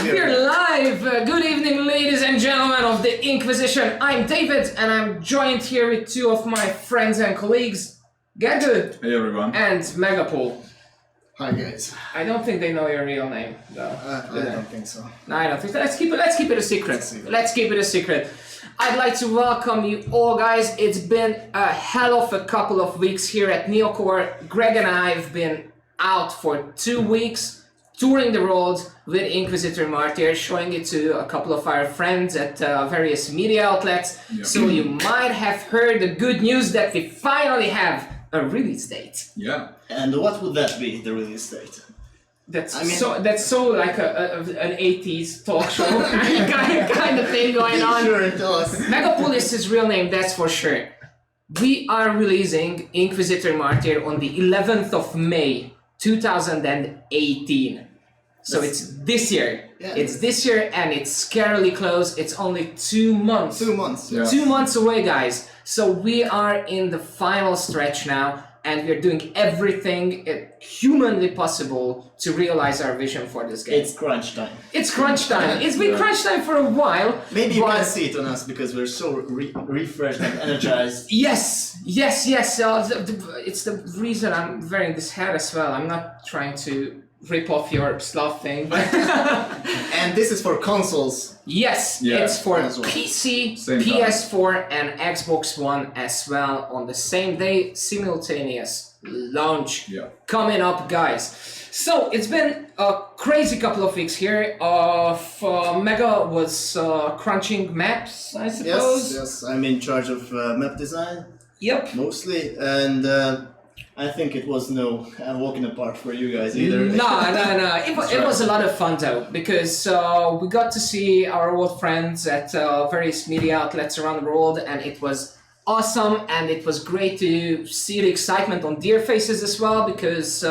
We're live! Good evening, ladies and gentlemen of the Inquisition. I'm David, and I'm joined here with two of my friends and colleagues, Gerdu. Hey everyone. And Megapol. Hi guys. I don't think they know your real name, though. I don't think so. No, I don't think so. Let's keep it a secret. Let's keep it a secret. I'd like to welcome you all, guys. It's been a hell of a couple of weeks here at Neocore. Greg and I have been out for 2 weeks, touring the world with Inquisitor Martyr, showing it to a couple of our friends at various media outlets. Yeah. So you might have heard the good news that we finally have a release date. Yeah. And what would that be, the release date? That's so like an 80s talk show kind of thing going on. Sure, tell us. Megapol is his real name, that's for sure. We are releasing Inquisitor Martyr on the 11th of May 2018. So it's this year. Yeah. It's this year and it's scarily close. It's only 2 months. 2 months. Yeah. 2 months away, guys. So we are in the final stretch now, and we're doing everything humanly possible to realize our vision for this game. It's crunch time. It's crunch time. It's been crunch time for a while. Maybe you but- can see it on us because we're so refreshed and energized. Yes. It's the reason I'm wearing this hat as well. I'm not trying to rip off your stuff thing. And this is for consoles. Yes, Yeah, it's for as well. PC, Same PS4, and Xbox One as well on the same day, simultaneous launch. Yeah. Coming up, guys. So it's been a crazy couple of weeks here. Mega was crunching maps, I suppose. Yes, I'm in charge of map design, Yep. mostly, and I think it was no walk in the park for you guys either. No. It was a lot of fun though, because we got to see our old friends at various media outlets around the world, and it was awesome, and it was great to see the excitement on their faces as well, because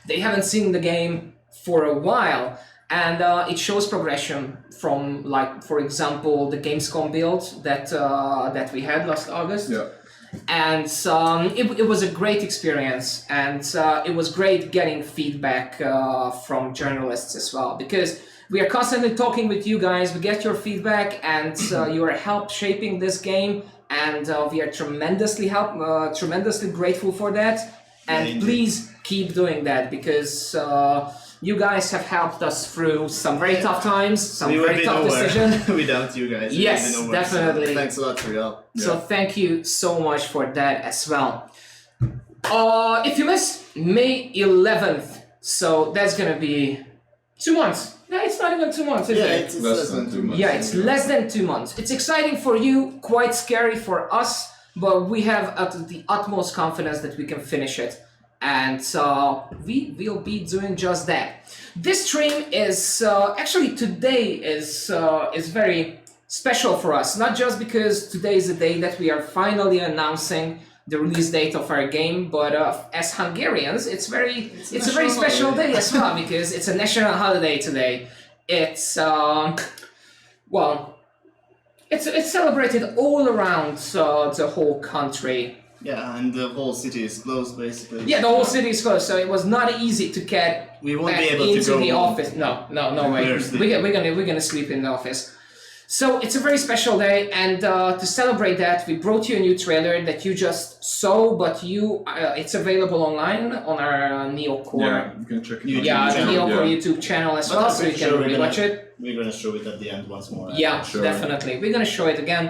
they haven't seen the game for a while, and it shows progression from, like, for example, the Gamescom build that we had last August. Yeah. And it was a great experience, and it was great getting feedback from journalists as well, because we are constantly talking with you guys. We get your feedback, and you are help shaping this game, and we are tremendously grateful for that. And Indeed. please keep doing that, because you guys have helped us through some very tough times, some We would very be tough nowhere decisions. without you guys. We Yes, would be nowhere. definitely. So thanks a lot for your help. So thank you so much for that as well. If you missed May 11th, so that's gonna be 2 months. No, it's not even 2 months, is Yeah, it? it's less than 2 months. Yeah, it's less than 2 months. It's exciting for you, quite scary for us, but we have the utmost confidence that we can finish it. And we will be doing just that. This stream is actually today is very special for us. Not just because today is the day that we are finally announcing the release date of our game, but as Hungarians, it's a very special day as well, because it's a national holiday today. It's it's celebrated all around the whole country. Yeah, and the whole city is closed basically. Yeah, the whole city is closed, so it was not easy to get We won't back be able to into go the home. office. No way. We're sleeping. We're gonna sleep in the office. So it's a very special day, and to celebrate that, we brought you a new trailer that you just saw, but it's available online on our Neocore. Yeah, you can check it out. Yeah, the channel, Neocore yeah. YouTube channel as But well, I'm so you pretty can sure we're rewatch gonna- it. We're gonna show it at the end once more. Yeah, Sure. definitely. We're gonna show it again.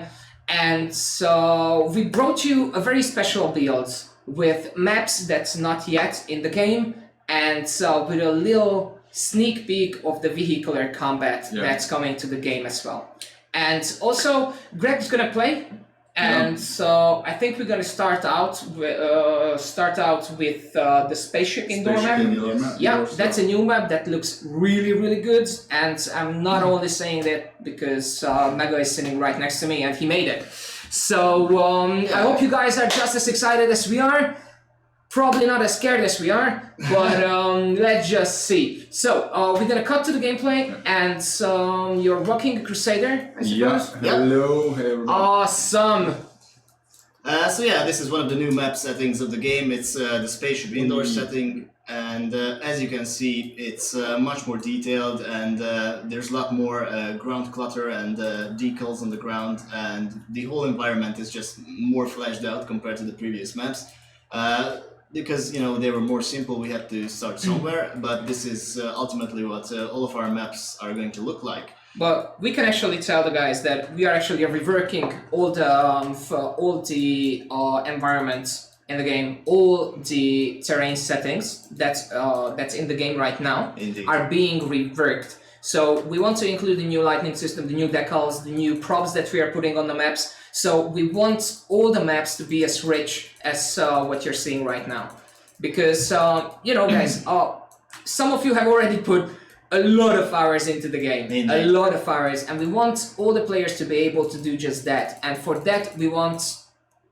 And so we brought you a very special build with maps that's not yet in the game, and so with a little sneak peek of the vehicular combat that's coming to the game as well. And also, Greg's gonna play, and so I think we're gonna start out with the spaceship indoor map. Yeah, that's a new map that looks really good, and I'm not only saying that because Mega is sitting right next to me and he made it. So I hope you guys are just as excited as we are. Probably not as scared as we are, but let's just see. So we're gonna cut to the gameplay, and you're rocking a Crusader, I suppose? Yeah. Hello, hey everyone. Awesome! So yeah, this is one of the new map settings of the game. It's the spaceship indoor setting. and as you can see, it's much more detailed, and there's a lot more ground clutter and decals on the ground, and the whole environment is just more fleshed out compared to the previous maps. Because they were more simple, we had to start somewhere, but this is ultimately what all of our maps are going to look like. But we can actually tell the guys that we are actually reworking all the environments in the game, all the terrain settings that's in the game right now. Indeed. Are being reworked. So we want to include the new lighting system, the new decals, the new props that we are putting on the maps. So we want all the maps to be as rich as what you're seeing right now. Because, guys, some of you have already put a lot of hours into the game. Indeed. A lot of hours. And we want all the players to be able to do just that. And for that, we want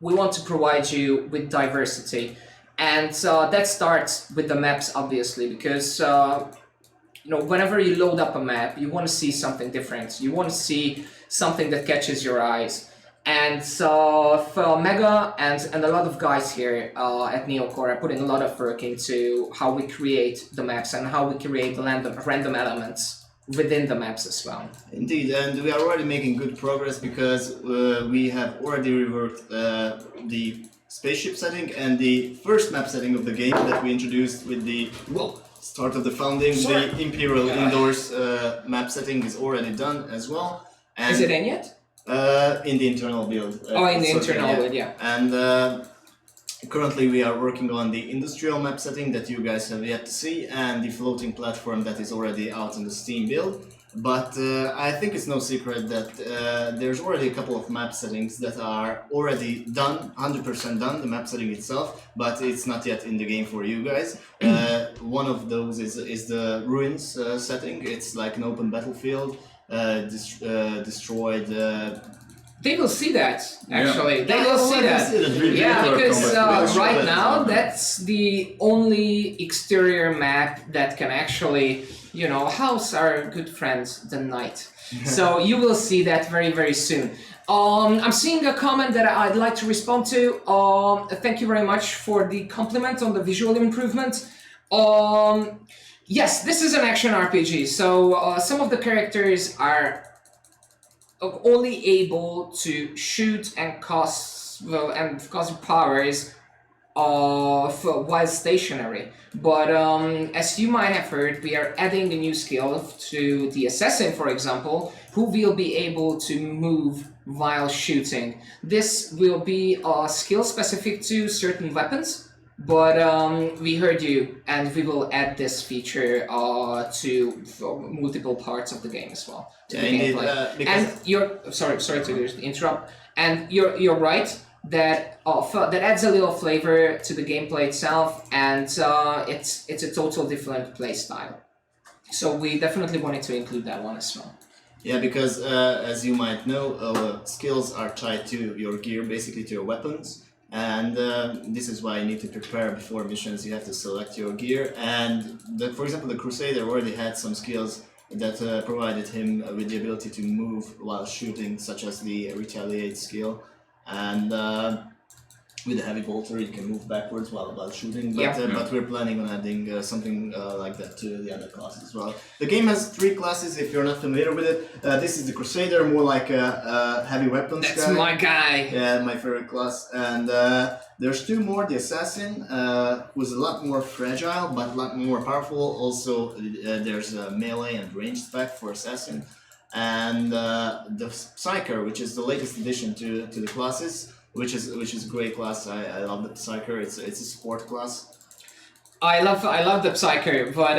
to provide you with diversity. And that starts with the maps, obviously, because whenever you load up a map, you want to see something different. You want to see something that catches your eyes. And for Mega and a lot of guys here at NeoCore are putting a lot of work into how we create the maps and how we create the random elements within the maps as well. Indeed, and we are already making good progress because we have already reworked the spaceship setting and the first map setting of the game that we introduced with the start of the founding. The Imperial Indoors map setting is already done as well. And is it in yet? In the internal build. In the internal build, yeah. And currently we are working on the industrial map setting that you guys have yet to see, and the floating platform that is already out in the Steam build. But I think it's no secret that there's already a couple of map settings that are already done, 100% done, the map setting itself, but it's not yet in the game for you guys. One of those is the Ruins setting. It's like an open battlefield, destroyed. They will see that, actually. Yeah. They will see that. Yeah, because right now, combat. that's the only exterior map that can actually, house our good friends, the Night. So you will see that very, very soon. I'm seeing a comment that I'd like to respond to. Thank you very much for the compliment on the visual improvement. Yes, this is an action RPG, so some of the characters are only able to shoot and cause powers while stationary. But as you might have heard, we are adding a new skill to the assassin, for example, who will be able to move while shooting. This will be a skill specific to certain weapons. But we heard you, and we will add this feature to multiple parts of the game as well. To the Indeed, gameplay. And you're sorry to interrupt. And you're right that that adds a little flavor to the gameplay itself, and it's a total different play style. So we definitely wanted to include that one as well. Yeah, because as you might know, skills are tied to your gear, basically to your weapons. And this is why you need to prepare before missions. You have to select your gear, and for example, the Crusader already had some skills that provided him with the ability to move while shooting, such as the Retaliate skill, and with the Heavy Bolter you can move backwards while shooting, but we're planning on adding something like that to the other classes as well. The game has 3 classes, if you're not familiar with it. This is the Crusader, more like a heavy weapons That's guy. my guy! Yeah, my favorite class. And there's 2 more, the Assassin, who's a lot more fragile, but a lot more powerful. Also, there's a melee and ranged spec for Assassin. And the Psyker, which is the latest addition to the classes, which is a great class. I love the Psyker. It's a support class. I love the Psyker, but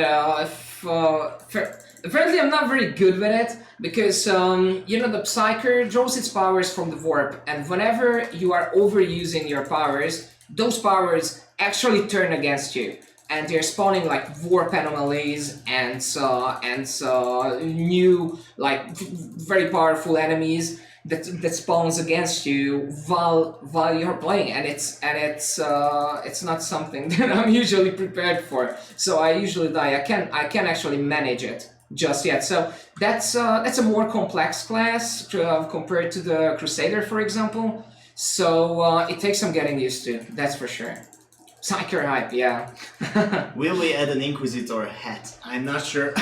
apparently I'm not very good with it because the Psyker draws its powers from the warp, and whenever you are overusing your powers, those powers actually turn against you, and they're spawning like warp anomalies and new very powerful enemies that spawns against you while you're playing, and it's not something that I'm usually prepared for. So I usually die. I can't actually manage it just yet. So that's a more complex class compared to the Crusader, for example. So it takes some getting used to. That's for sure. Psyker hype, yeah. Will we add an Inquisitor hat? I'm not sure.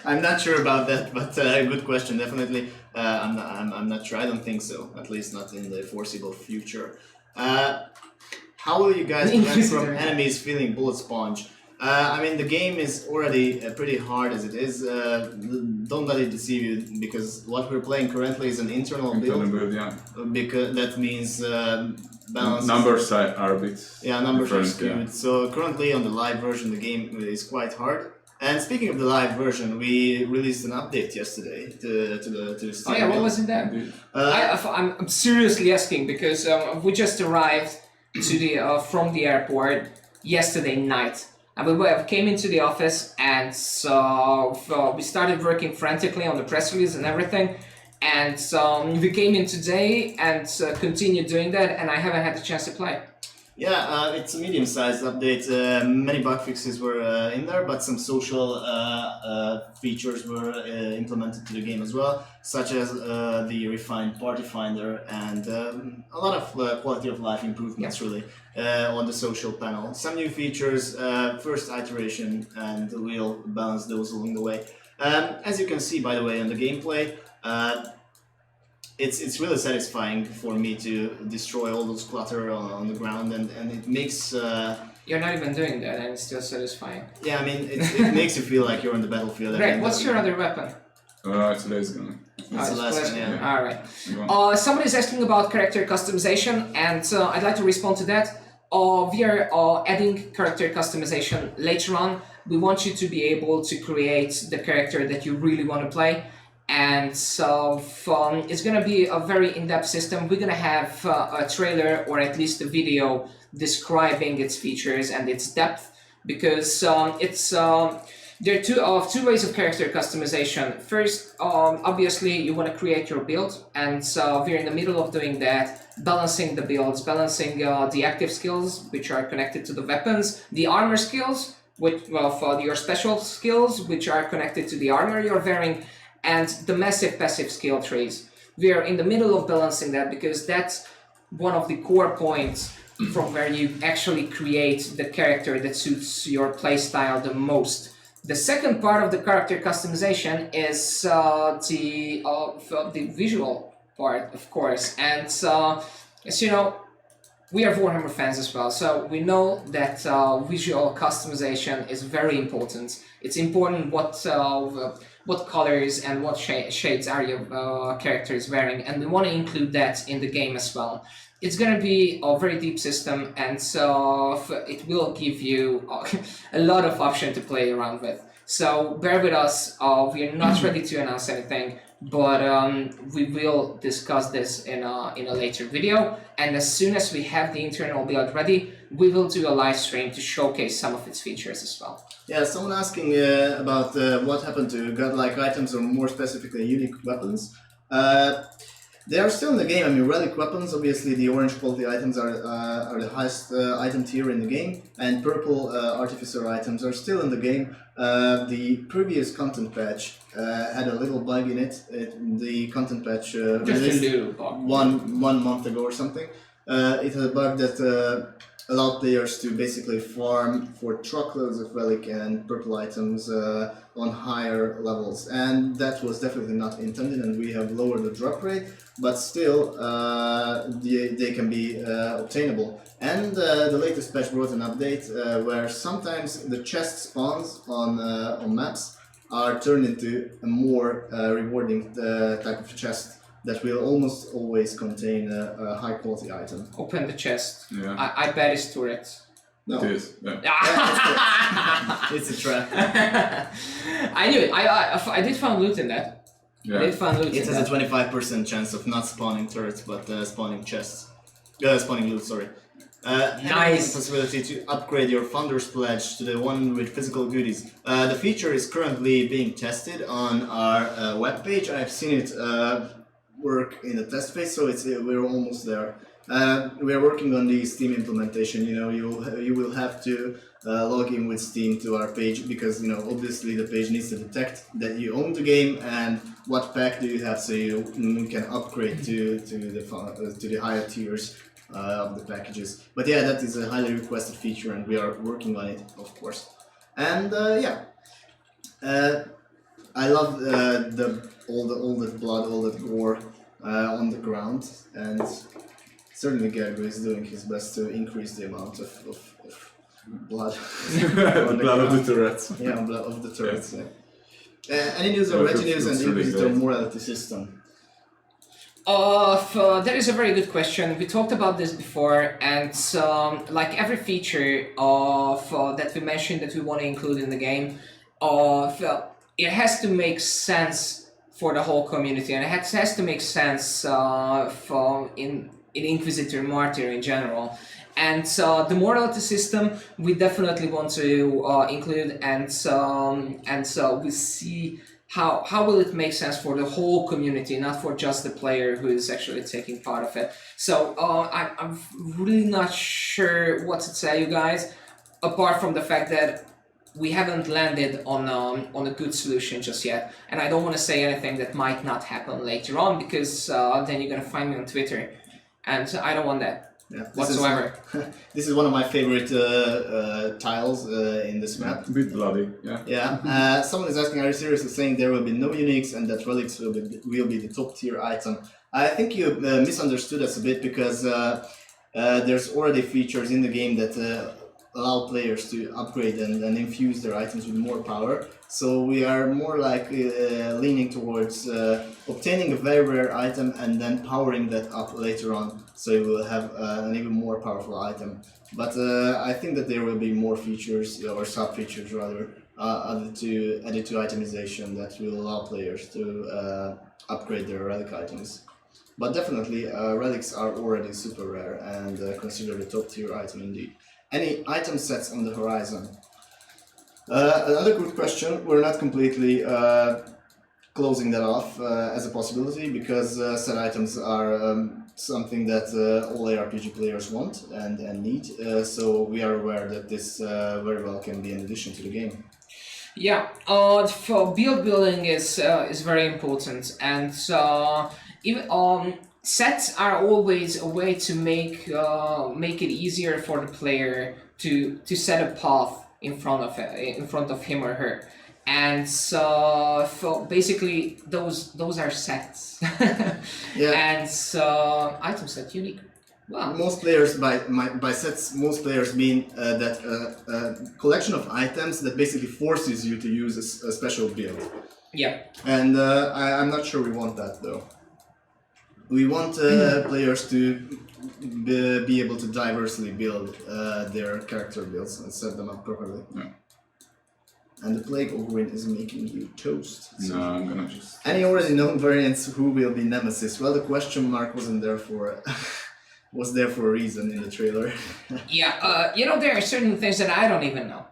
I'm not sure about that, but good question. Definitely, I'm not sure. I don't think so. At least not in the foreseeable future. How will you guys prevent from enemies feeling bullet sponge? I mean, the game is already pretty hard as it is. Don't let it deceive you, because what we're playing currently is an internal build. Yeah. Because that means balance. Numbers are a bit. Yeah, numbers are different, skewed. So currently on the live version, the game is quite hard. And speaking of the live version, we released an update yesterday to the Steam. Oh yeah, what was it then? I'm seriously asking because we just arrived to the from the airport yesterday night. And we came into the office, and so we started working frantically on the press release and everything. And we came in today and continued doing that, and I haven't had the chance to play. Yeah, it's a medium-sized update. Many bug fixes were in there, but some social features were implemented to the game as well, such as the refined party finder and a lot of quality of life improvements, really, on the social panel. Some new features, first iteration, and we'll balance those along the way. As you can see, by the way, on the gameplay, it's really satisfying for me to destroy all those clutter on the ground, and it makes... You're not even doing that, and it's still satisfying. Yeah, I mean, it makes you feel like you're on the battlefield. Great, what's your other weapon? It's a laser gun. It's a last one, yeah. Alright. Somebody's asking about character customization, and I'd like to respond to that. We are adding character customization later on. We want you to be able to create the character that you really want to play. And so it's going to be a very in-depth system. We're going to have a trailer or at least a video describing its features and its depth, because there are two ways of character customization. First, obviously you want to create your build, and so we're in the middle of doing that, balancing the builds, balancing the active skills which are connected to the weapons, the armor skills, for your special skills which are connected to the armor you're wearing, and the massive passive skill trees. We are in the middle of balancing that because that's one of the core points from where you actually create the character that suits your playstyle the most. The second part of the character customization is the visual part, of course. And as you know, we are Warhammer fans as well, so we know that visual customization is very important. It's important what colors and what shades are your characters wearing, and we want to include that in the game as well. It's going to be a very deep system, and so it will give you a lot of option to play around with. So bear with us, we are not ready to announce anything, but we will discuss this in a later video, and as soon as we have the internal build ready, we will do a live stream to showcase some of its features as well. Yeah, someone asking about what happened to godlike items, or more specifically unique weapons. They are still in the game. I mean, relic weapons, obviously the orange quality items are the highest item tier in the game, and purple artificer items are still in the game. The previous content patch had a little bug in it. The content patch released one month ago or something. It had a bug that allowed players to basically farm for truckloads of relic and purple items on higher levels, and that was definitely not intended, and we have lowered the drop rate, but still they can be obtainable. And the latest patch brought an update where sometimes the chest spawns on maps are turned into a more rewarding type of chest that will almost always contain a high quality item. Open the chest. Yeah. I bet it's turrets. No. It is. Yeah. It's a trap. I knew it. I did find loot in that. Yeah. I did find loot It in has that. a 25% chance of not spawning turrets, but spawning chests. Spawning loot, sorry. Nice. Possibility to upgrade your Founder's Pledge to the one with physical goodies. The feature is currently being tested on our webpage. I've seen it work in the test phase, so we're almost there. We are working on the Steam implementation. You know, you will have to log in with Steam to our page, because obviously the page needs to detect that you own the game and what pack do you have, so you can upgrade to the higher tiers. of the packages. But yeah, that is a highly requested feature, and we are working on it, of course. And I love all the blood, all that gore on the ground, and certainly Gergo is doing his best to increase the amount of blood on the Blood of the ground. turrets. Yeah, blood of the turrets. Yeah. Any news on Reginews and really Inquisitor great. morality system? That is a very good question. We talked about this before, and like every feature of that we mentioned that we want to include in the game, it has to make sense for the whole community, and it has to make sense in Inquisitor Martyr in general. And the morality system we definitely want to include, and so we see how will it make sense for the whole community, not for just the player who is actually taking part of it. So I'm really not sure what to tell you guys, apart from the fact that we haven't landed on a good solution just yet, and I don't want to say anything that might not happen later on, because then you're gonna find me on Twitter, and I don't want that. Yeah, Whatsoever. This is one of my favorite tiles in this map. A bit bloody, yeah. Yeah. Someone is asking, are you seriously saying there will be no uniques and that relics will be the top tier item? I think you misunderstood us a bit, because there's already features in the game that allow players to upgrade and infuse their items with more power. So we are more like leaning towards obtaining a very rare item and then powering that up later on, so you will have an even more powerful item. But I think that there will be more features, or sub-features rather, added to itemization that will allow players to upgrade their relic items. But definitely, relics are already super rare and considered a top tier item indeed. Any item sets on the horizon? Another good question. We're not completely closing that off as a possibility, because set items are something that all ARPG players want and need. So we are aware that this very well can be an addition to the game. Yeah, for building is very important, and even sets are always a way to make it easier for the player to set a path in front of him or her, and so basically those are sets. Yeah. And item set unique. Wow. Most players, by sets, most players mean that collection of items that basically forces you to use a special build. Yeah. And I'm not sure we want that though. We want players to be able to diversely build their character builds and set them up properly. Yeah. And the Plague Ogrin is making you toast. No, I'm gonna just... Any already known variants who will be Nemesis? Well, the question mark wasn't there for... was there for a reason in the trailer. Yeah, there are certain things that I don't even know.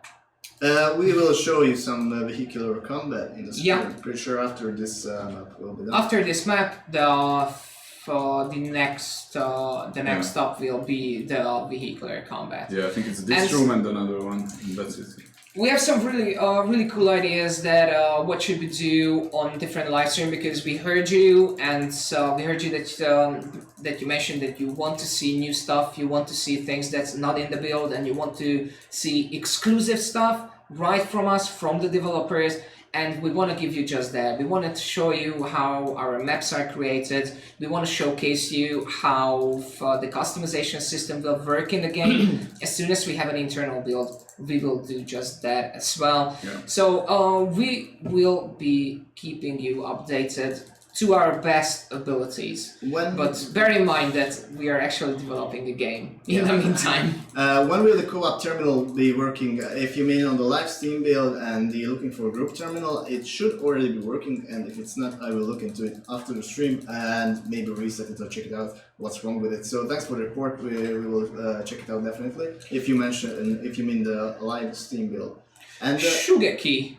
We will show you some vehicular combat in the screen. Yeah. Pretty sure after this map will be done. After this map, the next stop will be the vehicular combat. Yeah, I think it's this room and another one, and that's it. We have some really cool ideas that what should we do on different live stream, because we heard you, and we heard you that you mentioned that you want to see new stuff, you want to see things that's not in the build, and you want to see exclusive stuff right from us, from the developers. And we want to give you just that. We want to show you how our maps are created. We want to showcase you how the customization system will work in the game. As soon as we have an internal build, we will do just that as well. Yeah. So we will be keeping you updated to our best abilities. But bear in mind that we are actually developing the game in the meantime. When will the co-op terminal be working? If you mean on the live Steam build and you're looking for a group terminal, it should already be working, and if it's not, I will look into it after the stream and maybe reset it or check it out what's wrong with it. So thanks for the report. We will check it out definitely. If you mean the live Steam build. And Sugar Key.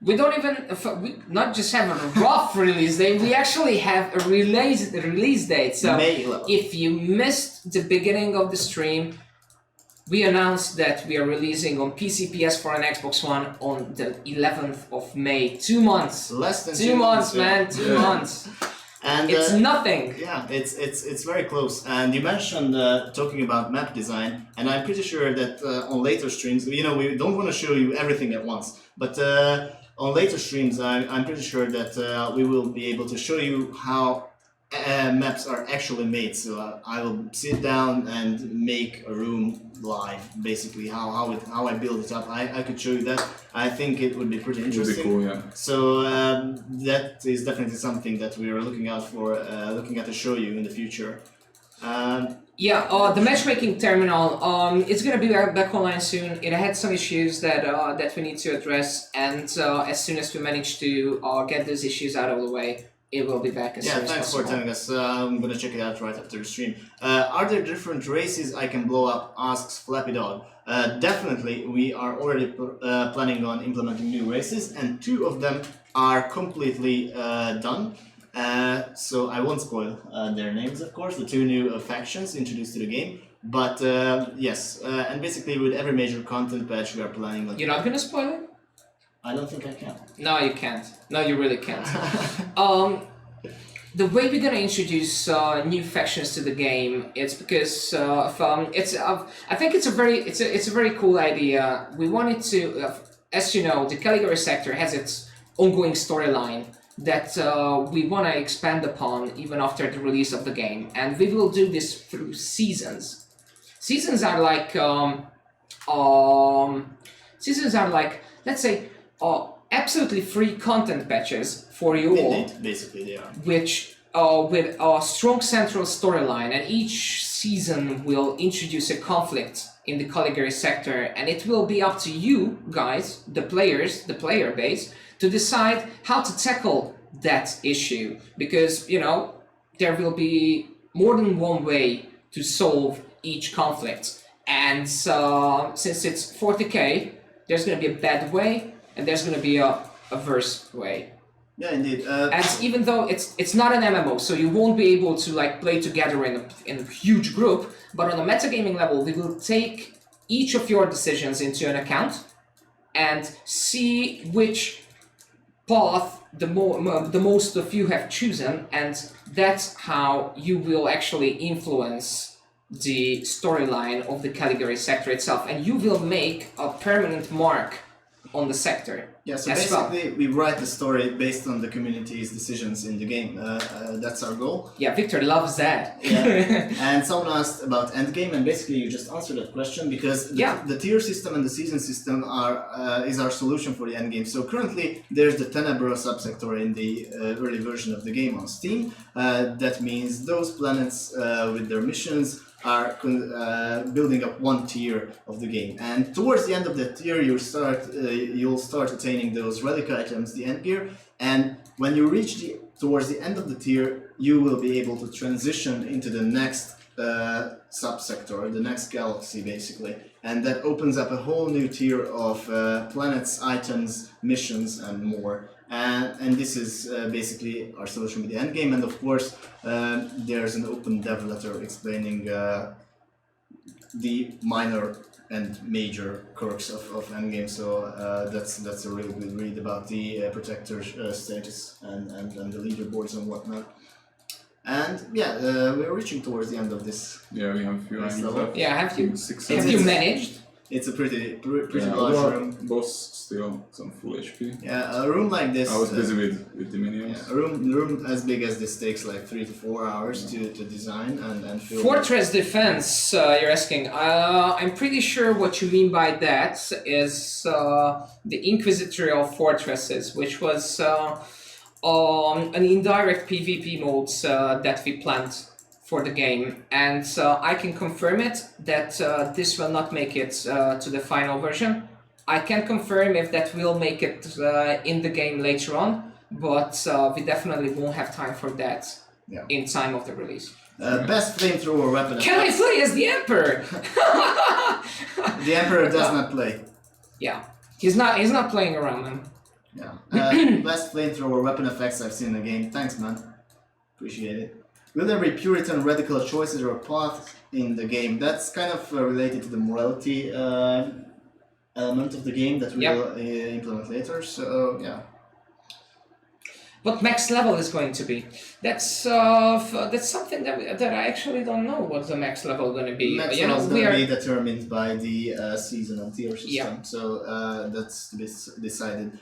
We don't even not just have a rough release date. We actually have a release date. So if you missed the beginning of the stream, we announced that we are releasing on PC, PS4, and Xbox One on the 11th of May. 2 months. Less than 2 months, man. 2 months. And It's nothing. yeah, it's very close. And you mentioned talking about map design, and I'm pretty sure that on later streams, we don't want to show you everything at once, but on later streams, I'm pretty sure that we will be able to show you how maps are actually made. So I will sit down and make a room live, basically how I build it up. I could show you that. I think it would be pretty interesting. Would be cool, yeah. So that is definitely something that we are looking out for, looking at to show you in the future. Yeah, the matchmaking terminal, it's gonna be back online soon. It had some issues that we need to address, and as soon as we manage to get those issues out of the way, it will be back as soon as thanks possible. for telling us. I'm gonna check it out right after the stream. Are there different races I can blow up? Asks Flappy Dog. Definitely, we are already planning on implementing new races, and 2 of them are completely done. So I won't spoil their names, of course, the 2 new factions introduced to the game. But yes, and basically with every major content patch we are planning on... You're not gonna spoil it? I don't think I can. No, you can't. No, you really can't. The way we're gonna introduce new factions to the game, it's because I think it's a very cool idea. We wanted to, as you know, the Caligari sector has its ongoing storyline that we want to expand upon even after the release of the game, and we will do this through seasons. Seasons are like let's say absolutely free content patches for you all. Indeed, basically they are. Which with a strong central storyline, and each season will introduce a conflict in the Caligari sector, and it will be up to you guys, the players, the player base, to decide how to tackle that issue, because there will be more than one way to solve each conflict, and since it's 40k, there's going to be a bad way and there's going to be a worse way. Yeah, indeed. And even though it's not an MMO, so you won't be able to play together in a huge group, but on a metagaming level, we will take each of your decisions into an account and see which path the most of you have chosen, and that's how you will actually influence the storyline of the Caligari sector itself, and you will make a permanent mark on the sector. Yeah, so basically we write the story based on the community's decisions in the game. That's our goal. Yeah, Victor loves that. Yeah. And someone asked about endgame, and basically you just answered that question, because the tier system and the season system is our solution for the endgame. So currently there's the Tenebro subsector in the early version of the game on Steam. That means those planets with their missions are building up one tier of the game, and towards the end of that tier you'll start attaining those relic items, the end gear, and when you reach towards the end of the tier, you will be able to transition into the next subsector, the next galaxy basically, and that opens up a whole new tier of planets, items, missions, and more. And this is basically our solution with the endgame, and of course there's an open dev letter explaining the minor and major quirks of endgame, so that's a really good read about the protector status and the leaderboards and whatnot. And yeah, we're reaching towards the end of this. Yeah, we have a few items left. Yeah, have you managed? It's a pretty Yeah, large room. boss still some full HP. Yeah, a room like this. I was busy with the minions. Yeah, a room as big as this takes like 3 to 4 hours to design and fill. Fortress defense, you're asking. I'm pretty sure what you mean by that is the Inquisitorial fortresses, which was an indirect PvP mode that we planned for the game, and I can confirm it that this will not make it to the final version. I can confirm if that will make it in the game later on, but we definitely won't have time for that in time of the release. Best flamethrower weapon. Can I play as the Emperor? The Emperor does not play. Yeah, he's not playing around, man. Yeah. Best flamethrower weapon effects I've seen in the game. Thanks, man. Appreciate it. Will there be Puritan radical choices or paths in the game? That's kind of related to the morality element of the game that we will implement later. So yeah. what max level is going to be. That's something that I actually don't know what the max level going to be. Max You know, level is we going are to be determined by the season and tier system, Yeah. so that's to be decided.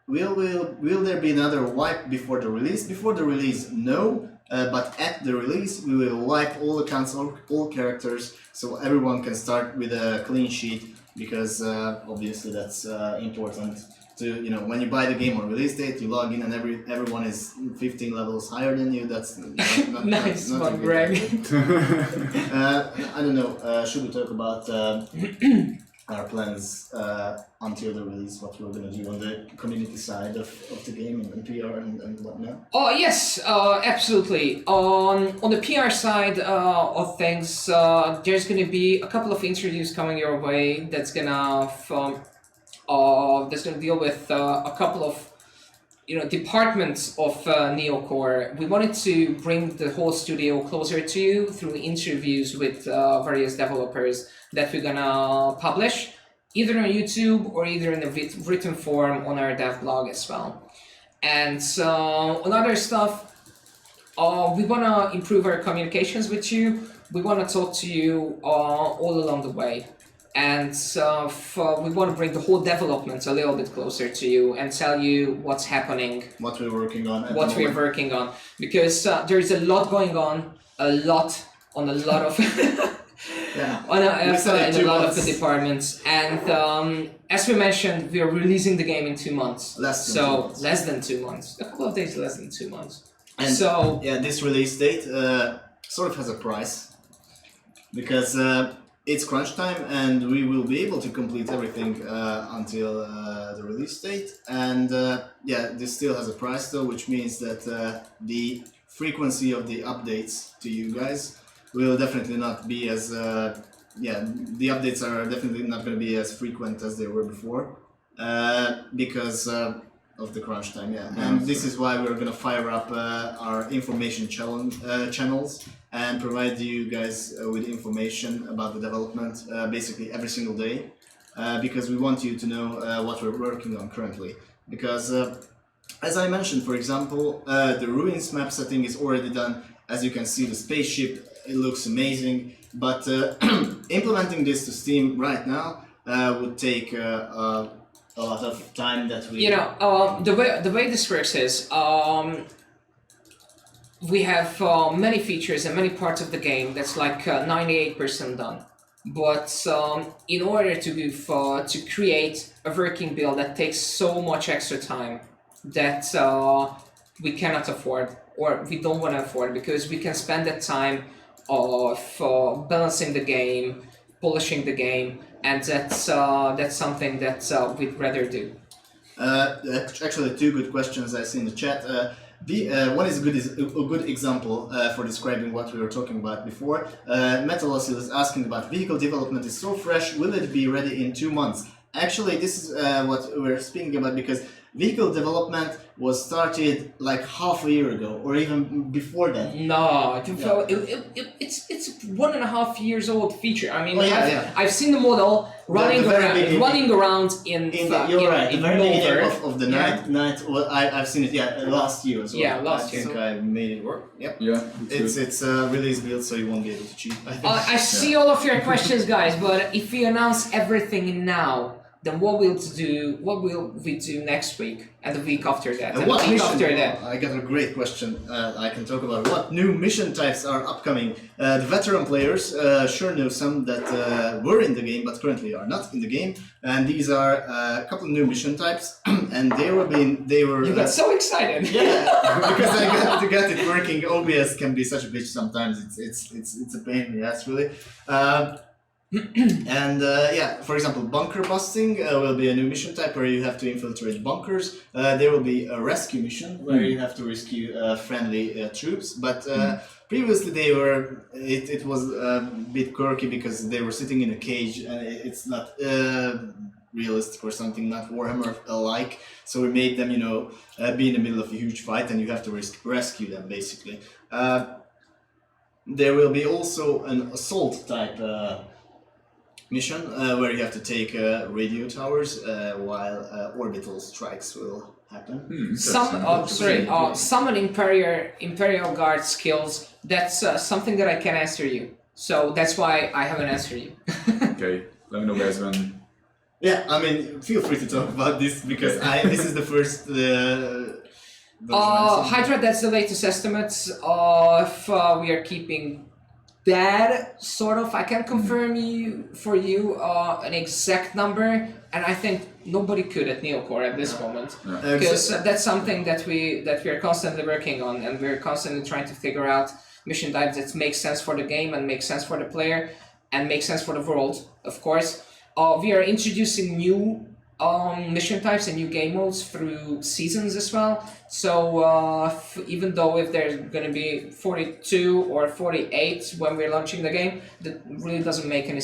Will there be another wipe before the release? Before the release, no. But at the release, we will wipe all accounts, all characters, so everyone can start with a clean sheet. Because obviously that's important. To when you buy the game on release date, you log in and everyone is 15 levels higher than you. That's not nice not one, a good Greg. idea. I don't know. Should we talk about our plans until the release? What we're gonna do on the community side of the game and PR and whatnot? Oh yes, absolutely. On the PR side of things, there's going to be a couple of interviews coming your way. That's gonna deal with a couple of departments of Neocore. We wanted to bring the whole studio closer to you through interviews with various developers that we're gonna publish either on YouTube or either in a written form on our dev blog as well. And on other stuff, we want to improve our communications with you. We want to talk to you all along the way. And we want to bring the whole development a little bit closer to you and tell you what's happening. What we're working on. What we're working on. Because there's a lot going on. A lot of... Yeah. in a lot of the departments. And as we mentioned, we are releasing the game in 2 months. Less than 2 months. A couple of days less than 2 months. And so this release date sort of has a price because it's crunch time and we will be able to complete everything until the release date. And this still has a price though, which means that the frequency of the updates to you guys will definitely not be as the updates are definitely not going to be as frequent as they were before because of the crunch time. And this is why we're going to fire up our information channels and provide you guys with information about the development basically every single day because we want you to know what we're working on currently. Because as I mentioned, for example, the ruins map setting is already done. As you can see, the spaceship, it looks amazing, but implementing this to Steam right now would take a lot of time that we... the way this works is we have many features and many parts of the game that's like 98% done. But in order to create a working build that takes so much extra time that we cannot afford or we don't want to afford, because we can spend that time of balancing the game, polishing the game, and that's something that we'd rather do. Actually, two good questions I see in the chat. One is a good example for describing what we were talking about before. Metalos is asking about vehicle development is so fresh, will it be ready in 2 months? Actually, this is what we're speaking about, because vehicle development was started like half a year ago, or even before that. No, it's 1.5 years old feature. I mean, I've seen the model running around in you're right. The very beginning of the night. Well, I've seen it. Last year as well. Yeah, last year. I think I made it work. Yep. Yeah. It's a release build, so you won't be able to cheat. I see all of your questions, guys. But if we announce everything now, then what will we do next week and the week after that? And what the week mission? After that? I got a great question. I can talk about what new mission types are upcoming. The veteran players sure know some that were in the game but currently are not in the game, and these are a couple of new mission types, and they were. You got so excited. Yeah, because I got to get it working. OBS can be such a bitch sometimes. It's a pain in the ass, really. And for example, bunker busting will be a new mission type where you have to infiltrate bunkers. There will be a rescue mission where you have to rescue friendly troops. But previously it was a bit quirky because they were sitting in a cage, and it's not realistic or something, not Warhammer alike. So we made them, be in the middle of a huge fight, and you have to rescue them basically. There will be also an assault type mission where you have to take radio towers while orbital strikes will happen. Summon Imperial Guard skills. That's something that I can answer you. So that's why I haven't answered you. Okay, let me know guys when. Yeah, I mean, feel free to talk about this because this is the first. version I've seen. Hydra, that's the latest estimates. If we are keeping that sort of, I can confirm for you an exact number, and I think nobody could at Neocore at this moment, because that's something that we are constantly working on, and we're constantly trying to figure out mission types that make sense for the game and make sense for the player and make sense for the world, of course. We are introducing new mission types and new game modes through seasons as well. So even though if there's going to be 42 or 48 when we're launching the game, that really doesn't make any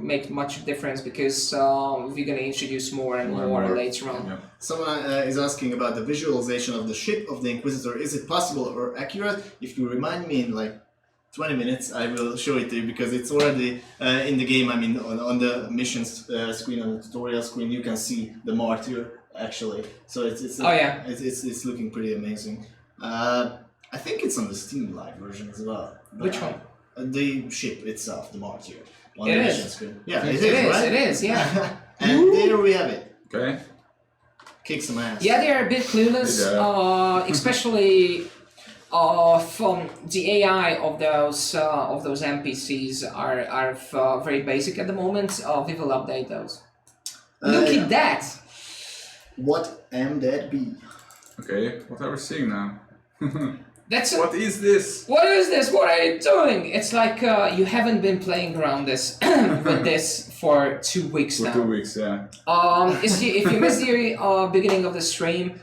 make much difference, because we're going to introduce more and more later on. Yeah. Someone is asking about the visualization of the ship of the Inquisitor. Is it possible or accurate? If you remind me in like 20 minutes, I will show it to you, because it's already in the game. I mean, on the missions screen, on the tutorial screen, you can see the Martyr actually. So it's looking pretty amazing. I think it's on the Steam Live version as well. Which one? The ship itself, the Martyr. On It the is. mission screen. Yeah, It is, is, right? it is, yeah. And there we have it. Okay. Kick some ass. Yeah, they are a bit clueless, especially from the AI of those NPCs are very basic at the moment. We will update those. Look at that! What am that be? Okay, what are we seeing now? That's What is this? What is this? What are you doing? It's like you haven't been playing around this with this for 2 weeks For now. 2 weeks, yeah. If you missed the beginning of the stream,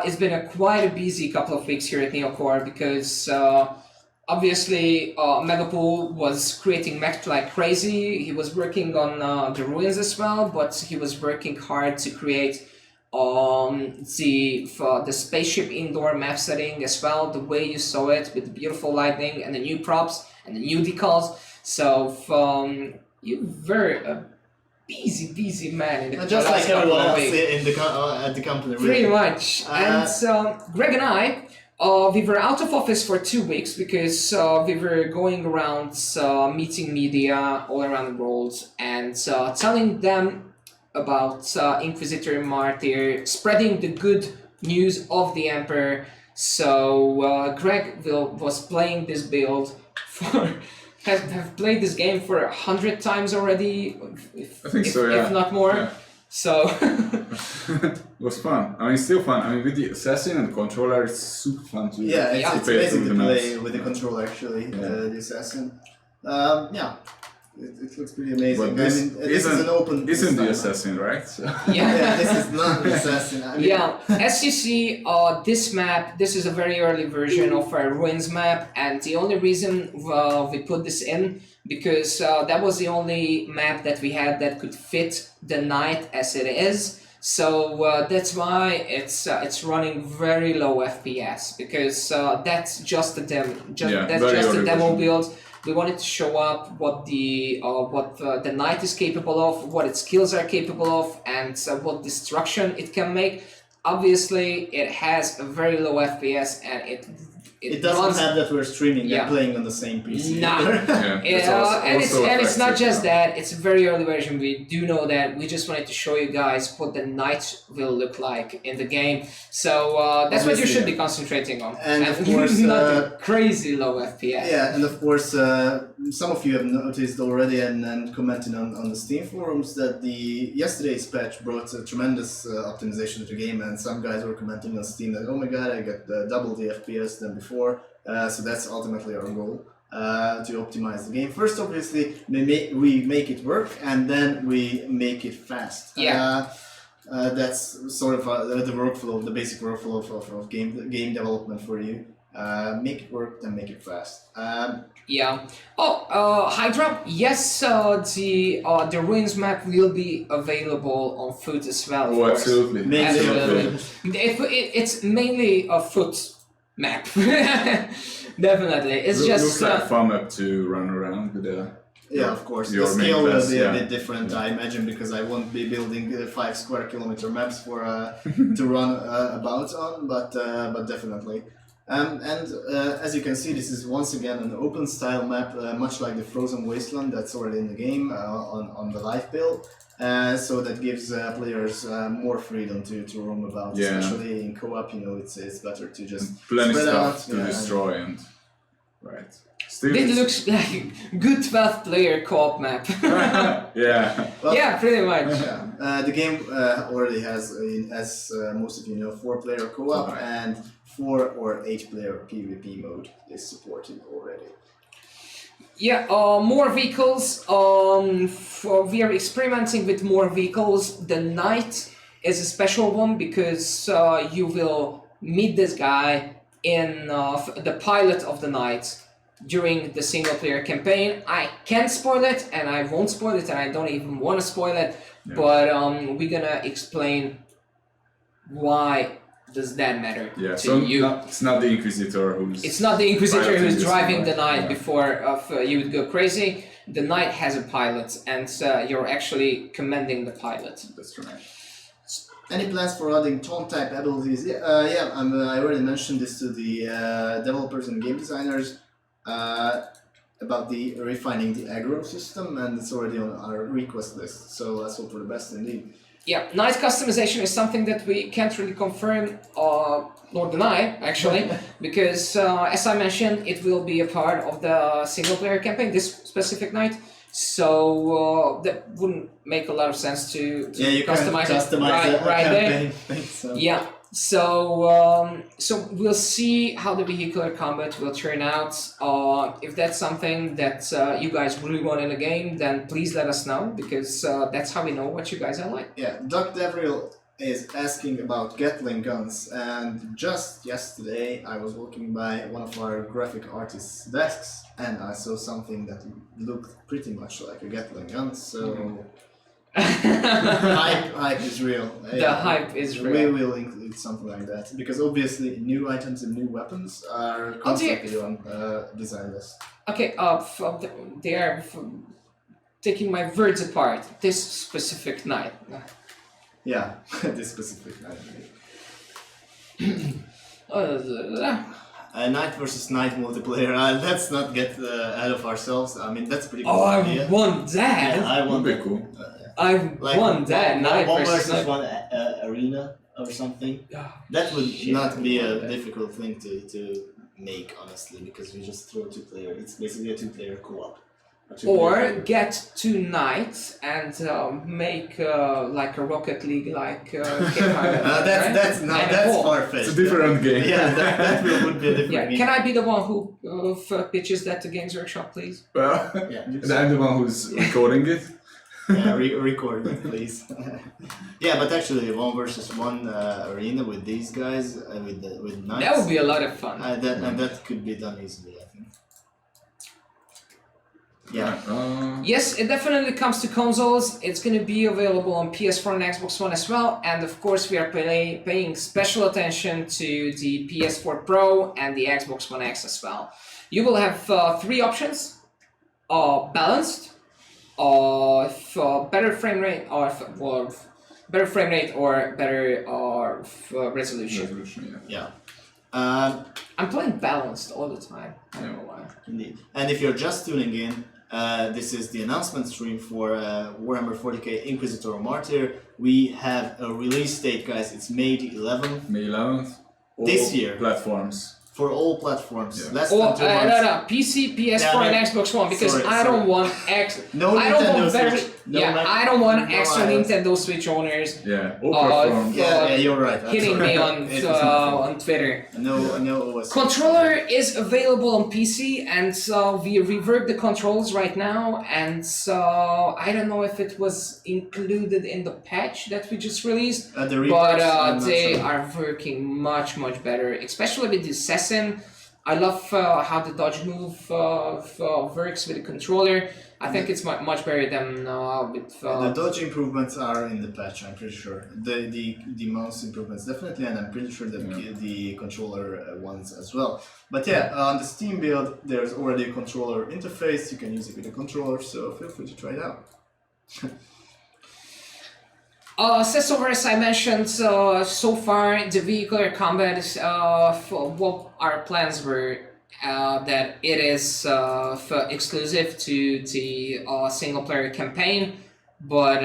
it's been quite a busy couple of weeks here at Neocore, because obviously Megapool was creating mech like crazy. He was working on the ruins as well, but he was working hard to create the spaceship indoor map setting as well, the way you saw it with the beautiful lighting and the new props and the new decals. So you were a busy man in the Just like last couple everyone of else weeks. in at the company. Really. Pretty much. And Greg and I, we were out of office for 2 weeks because we were going around meeting media all around the world and telling them about Inquisitor and Martyr, spreading the good news of the Emperor. So Greg was playing this build for... have played this game for 100 times already, if not more. Yeah. So It was fun. I mean, it's still fun. I mean, with the assassin and the controller, it's super fun to it's play basically through the play maps. with the controller actually, the assassin. It looks pretty amazing. But this is an open. Isn't the style. assassin, right? So. yeah. This is not the assassin. I mean, Yeah, as you see, this map, this is a very early version of our ruins map, and the only reason we put this in, because that was the only map that we had that could fit the night as it is. So that's why it's running very low FPS, because that's just a demo. That's just a demo build. We wanted to show up what the knight is capable of, what its skills are capable of, and what destruction it can make. Obviously, it has a very low FPS, and it doesn't runs, have that we're streaming Yeah. and playing on the same PC. Nah. And it's not just that, it's a very early version. We do know that. We just wanted to show you guys what the knight will look like in the game. So that's what you should be concentrating on. And of course, not the crazy low FPS. Yeah, and of course, some of you have noticed already and commented on the Steam forums that yesterday's patch brought a tremendous optimization to the game, and some guys were commenting on Steam that, oh my god, I got double the FPS than before. So that's ultimately our goal, to optimize the game. First, obviously, we make it work, and then we make it fast. Yeah. That's sort of the workflow, the basic workflow of game development for you. Make it work, then make it fast. Yeah. Hydra. Yes, the ruins map will be available on foot as well. Oh, absolutely. It's mainly a foot map. Definitely. It's just looks like a fun map to run around with Yeah, of course. Your The main scale will class, be yeah. a bit different, I imagine, because I won't be building 5 square kilometer maps for to run about on, but definitely. As you can see, this is once again an open style map, much like the Frozen Wasteland that's already in the game on the live build. So that gives players more freedom to roam about, Yeah. especially in co-op. You know, it's better to just Plenty spread stuff out, to yeah, destroy and right. Still, It looks like a good 12-player co-op map. yeah. Well, Yeah, pretty much. Yeah. The game already has, as most of you know, 4-player co-op Right. and 4 or 8-player PvP mode is supported already. Yeah, more vehicles. We are experimenting with more vehicles. The Knight is a special one because you will meet this guy in the pilot of the Knight during the single-player campaign. I can't spoil it, and I won't spoil it, and I don't even want to spoil it. Yeah. But we're gonna explain why does that matter Yeah, to so you. it's not the Inquisitor who's... It's not the Inquisitor piloting who's this driving one, the Knight yeah. before you would go crazy. The Knight has a pilot, and you're actually commanding the pilot. That's right. Any plans for adding taunt type abilities? I already mentioned this to the developers and game designers about the refining the aggro system, and it's already on our request list. So let's hope for the best indeed. Yeah, Knight customization is something that we can't really confirm nor deny, actually, because as I mentioned, it will be a part of the single-player campaign, this specific Knight. So that wouldn't make a lot of sense to You customize can customize it right there. campaign thing, so. Yeah, so we'll see how the vehicular combat will turn out. If that's something that you guys really want in the game, then please let us know, because that's how we know what you guys are like. Yeah, Doc Devril is asking about Gatling guns, and just yesterday I was walking by one of our graphic artists' desks and I saw something that looked pretty much like a Gatling gun, so hype is real. The hype is real. We will include something like that, because obviously new items and new weapons are constantly on design list. Okay, they are taking my words apart. This specific Knight. Yeah, this specific item. Knight versus Knight multiplayer. Let's not get ahead of ourselves. I mean, that's pretty cool. Oh, I idea. want that! Yeah, I want Would be that. cool. I want that! Knight one versus versus Knight. one arena or something. That would Shit, not be I a want that. difficult thing to make, honestly, because you just throw 2-player. It's basically a 2-player co-op. Or get 2 Knights and make like a Rocket League like game that's far-fetched. It's a different game. Yeah, that would be a different Yeah, game. can I be the one who pitches that to Games Workshop, please? Well, Yeah, and I'm the one who's recording it. yeah, record it, please. Yeah, but actually, 1 versus 1 arena with these guys, with Knights. That would be a lot of fun. That could be done easily, I think. Yeah. Yes, it definitely comes to consoles. It's going to be available on PS4 and Xbox One as well. And of course, we are paying special attention to the PS4 Pro and the Xbox One X as well. You will have 3 options. Balanced, better frame rate, or better frame rate, or better resolution. Resolution, yeah. Yeah. I'm playing balanced all the time. I don't know why. Indeed. And if you're just tuning in, this is the announcement stream for Warhammer 40k Inquisitor Martyr. We have a release date, guys. It's May the 11th. May 11th. All This year. Platforms. For all platforms. Yeah. Less Or than 2 months. no, PC, PS4, Yeah, and no. Xbox One, because Sorry, I don't sorry. want No I don't Nintendo want very Switch. No yeah. Mac- I don't want no extra iOS. Nintendo Switch owners Yeah, all Uh, platforms. Yeah, you're right. hitting me on on Twitter. No OS. Controller is available on PC, and so we reworked the controls right now, and so I don't know if it was included in the patch that we just released, The but reworks, I'm not they sure. are working much better, especially with the assassin. I love how the dodge move works with the controller. I think it's much better than with. The dodge improvements are in the patch, I'm pretty sure. The mouse improvements definitely, and I'm pretty sure that the controller ones as well. But yeah, on the Steam build, there's already a controller interface. You can use it with a controller, so feel free to try it out. Over as I mentioned, so far the vehicular combat is for what our plans were that it is exclusive to the single player campaign, but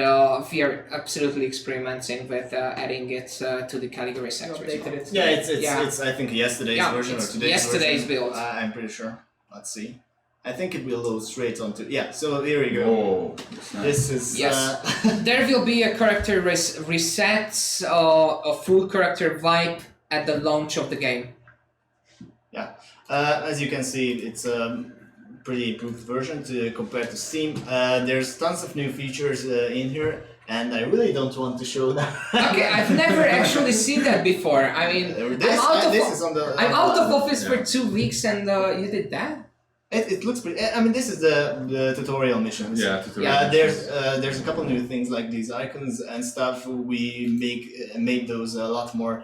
we are absolutely experimenting with adding it to the category sector. Yeah, it's I think yesterday's version or today's version. Build. I'm pretty sure. Let's see. I think it will load straight onto. Yeah, so here we go. Oh, This is. Yes. There will be a character reset, a full character wipe at the launch of the game. Yeah. As you can see, it's a pretty improved version compared to Steam. There's tons of new features in here, and I really don't want to show them. Okay, I've never actually seen that before. I mean, I'm out of office for 2 weeks, and you did that? It looks pretty. I mean, this is the tutorial missions. Yeah, tutorial. There's a couple new things like these icons and stuff. We made those a lot more.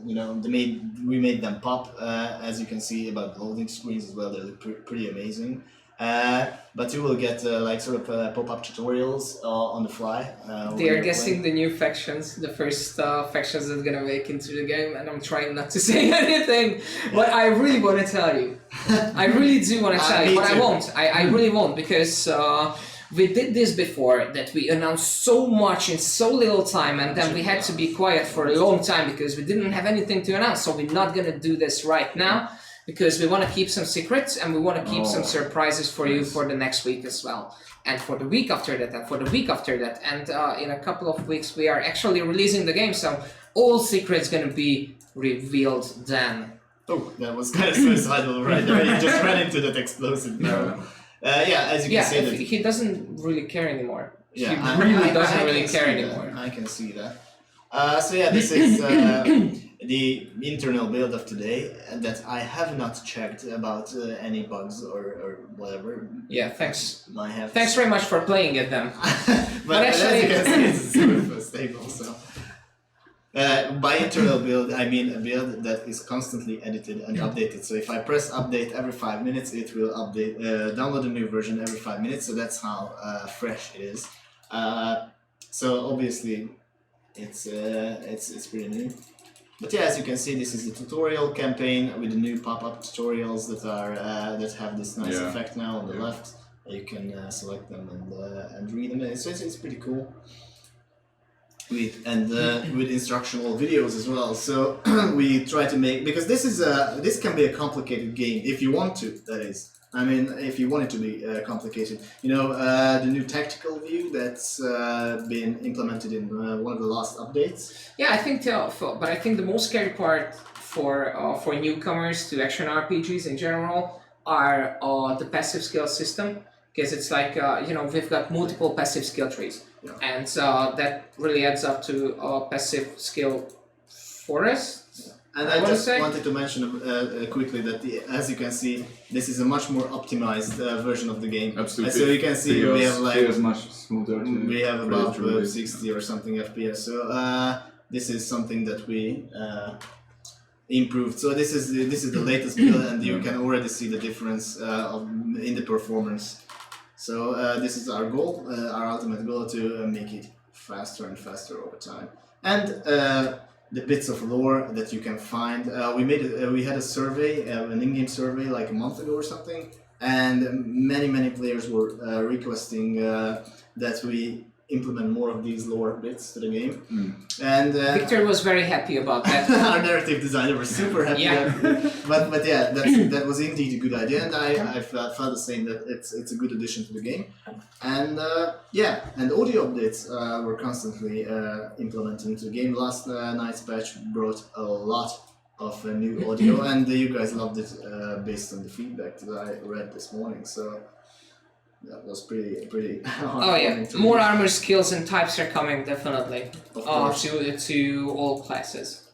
We made them pop. As you can see about loading screens as well. They look pretty amazing. But you will get pop-up tutorials on the fly. They are guessing the new factions, the first factions that are gonna make into the game, and I'm trying not to say anything, but I really want to tell you. I really do want to tell you, but I won't. I really won't, because we did this before, that we announced so much in so little time, and then we had to be quiet for a long time because we didn't have anything to announce, so we're not gonna do this right now. Because we want to keep some secrets and we want to keep some surprises for you for the next week as well. And for the week after that, and for the week after that. And in a couple of weeks we are actually releasing the game, so all secrets going to be revealed then. Oh, that was kind of suicidal right there. You just ran into that explosive barrel. As you can see... he doesn't really care anymore. Yeah, he really doesn't really care anymore. I can see that. This is... the internal build of today that I have not checked about any bugs or whatever. Yeah, thanks. Might have. Thanks very much for playing it then. but actually, as you can see, it's sort of stable. So, by internal build, I mean a build that is constantly edited and updated. So if I press update every 5 minutes, it will update, download a new version every 5 minutes. So that's how fresh it is. So obviously, it's pretty new. But yeah, as you can see, this is the tutorial campaign with the new pop-up tutorials that have this nice effect now on the left. You can select them and read them. It's pretty cool. With instructional videos as well. So we try to make, because this can be a complicated game if you want to. That is. I mean, if you want it to be complicated, the new tactical view that's been implemented in one of the last updates. Yeah, I think, but I think the most scary part for newcomers to action RPGs in general are the passive skill system, because it's like we've got multiple passive skill trees, and that really adds up to a passive skill forest. And I just wanted to mention quickly that, as you can see, this is a much more optimized version of the game. Absolutely. So you can see we have much smoother. We have about 60 or something FPS. So this is something that we improved. So this is the latest build, and you can already see the difference in the performance. So this is our goal, our ultimate goal, to make it faster and faster over time. And the bits of lore that you can find. We had a survey, an in-game survey, like a month ago or something, and many players were requesting that we implement more of these lore bits to the game. And Victor was very happy about that. Our narrative designer was super happy. But yeah, that was indeed a good idea, and I felt the same, that it's a good addition to the game. And and audio updates were constantly implemented into the game. Last night's patch brought a lot of new audio, and you guys loved it based on the feedback that I read this morning. So that was pretty hard. More armor skills and types are coming, definitely. Of course. To all classes.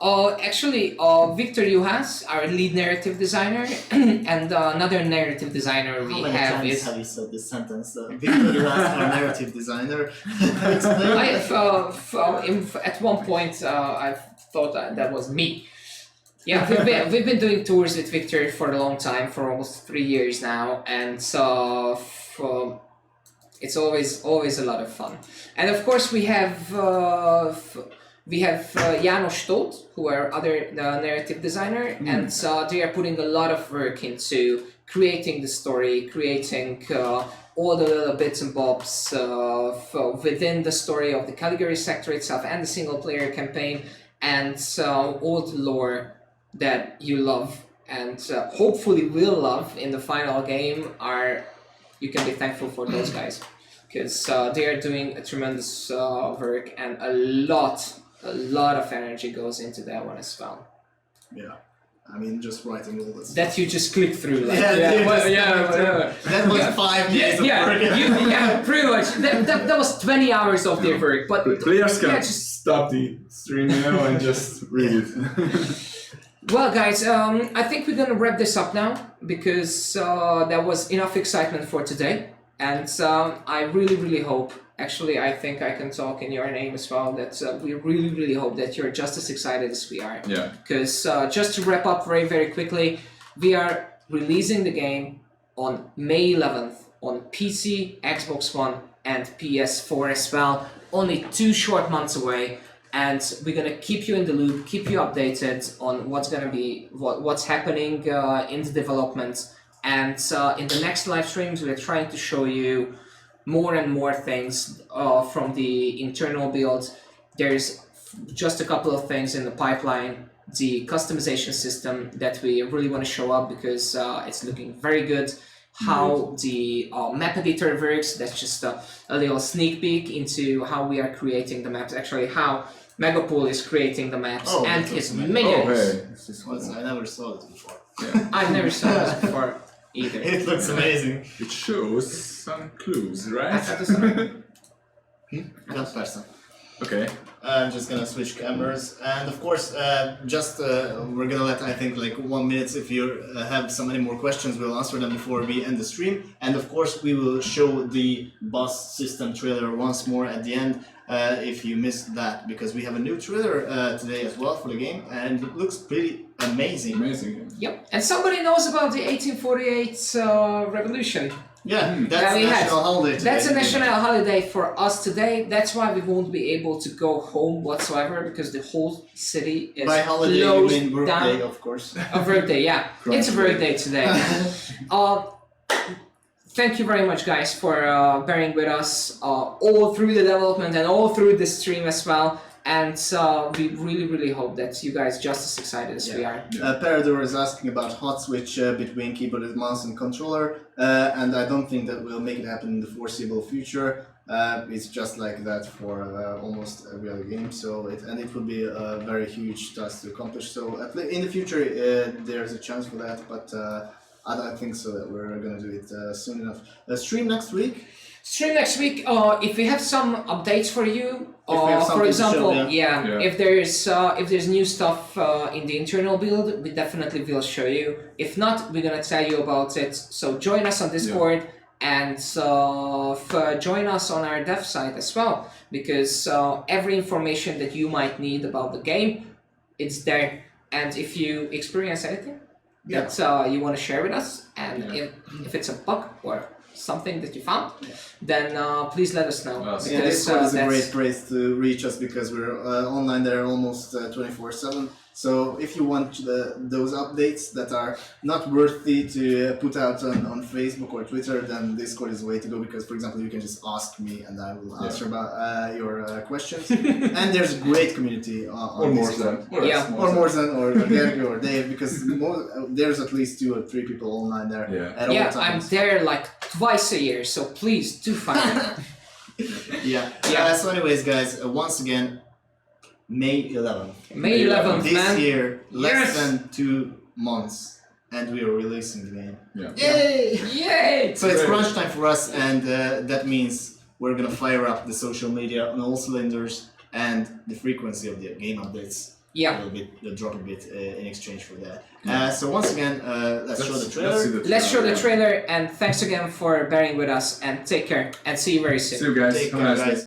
Actually, Victor Juhas, our lead narrative designer, and another narrative designer we How many have times is. have you said this sentence? Victor, you asked our narrative designer. Explain. At one point, I thought that was me. Yeah, we've been doing tours with Victor for a long time, for almost 3 years now, and so it's always a lot of fun. And of course, we have János Tóth, who are other narrative designer, and so they are putting a lot of work into creating the story, creating all the little bits and bobs within the story of the Caligari sector itself and the single player campaign, and all the lore that you love and hopefully will love in the final game. You can be thankful for those guys, because they are doing a tremendous work, and a lot of energy goes into that one as well. Yeah. I mean, just writing all this. That you just click through. Like, Whatever. That was 5 days of work. Pretty much. That was 20 hours of their work. But Players can just stop the stream, and just read it. Well, guys, I think we're gonna wrap this up now, because that was enough excitement for today, and I really hope. Actually, I think I can talk in your name as well. That we really hope that you're just as excited as we are. Yeah. Because just to wrap up very quickly, we are releasing the game on May 11th on PC, Xbox One, and PS4 as well. Only 2 short months away. And we're gonna keep you in the loop, keep you updated on what's happening in the development. And in the next live streams, we're trying to show you more and more things from the internal build. There's just a couple of things in the pipeline. The customization system that we really want to show up, because it's looking very good. How the map editor works, that's just a little sneak peek into how we are creating the maps. Actually, how Megapol is creating the maps and his minions. I never saw it before. Yeah. I've never saw this before either. It looks amazing. It shows some clues, right? Just person. Okay. I'm just gonna switch cameras, and of course, we're gonna let, I think, like 1 minute. If you have any more questions, we'll answer them before we end the stream. And of course, we will show the boss system trailer once more at the end. If you missed that, because we have a new trailer today as well for the game, and it looks pretty amazing. Amazing. Yep, and somebody knows about the 1848 revolution. Yeah, that's a national holiday today. That's a national holiday for us today. That's why we won't be able to go home whatsoever, because the whole city is by holiday, you closed mean birthday, down. of course. A birthday, yeah. It's a birthday today. Thank you very much, guys, for bearing with us all through the development and all through the stream as well. And we really hope that you guys just as excited as we are. Parador is asking about hot switch between keyboard and mouse and controller, and I don't think that we'll make it happen in the foreseeable future. It's just like that for almost every other game, and it would be a very huge task to accomplish. So in the future, there's a chance for that, but I don't think so that we're gonna do it soon enough. Stream next week. Stream next week. If we have some updates for you, for example, if there's new stuff in the internal build, we definitely will show you. If not, we're gonna tell you about it. So join us on Discord and join us on our dev site as well, because every information that you might need about the game, it's there. And if you experience anything that you want to share with us, and if it's a bug or something that you found, then please let us know. Discord is a great place to reach us, because we're online there almost 24/7. So if you want those updates that are not worthy to put out on Facebook or Twitter, then Discord is the way to go, because, for example, you can just ask me and I will answer about your questions. And there's a great community on Discord. Or Morzen, or Gergi, or Dave, because there's at least 2 or 3 people online there at all times. I'm there like twice a year, so please do find me. So anyways, guys, once again, May 11th. May 11th, this year, less than 2 months, and we are releasing the game. Yay! So it's crunch time for us, and that means we're gonna fire up the social media on all cylinders and the frequency of the game updates. Yeah. They'll drop a bit in exchange for that. So once again, let's show the trailer. Let's see the trailer. Let's show the yeah. trailer, and thanks again for bearing with us, and take care, and see you very soon. See you guys. Take Have a care, nice day. guys.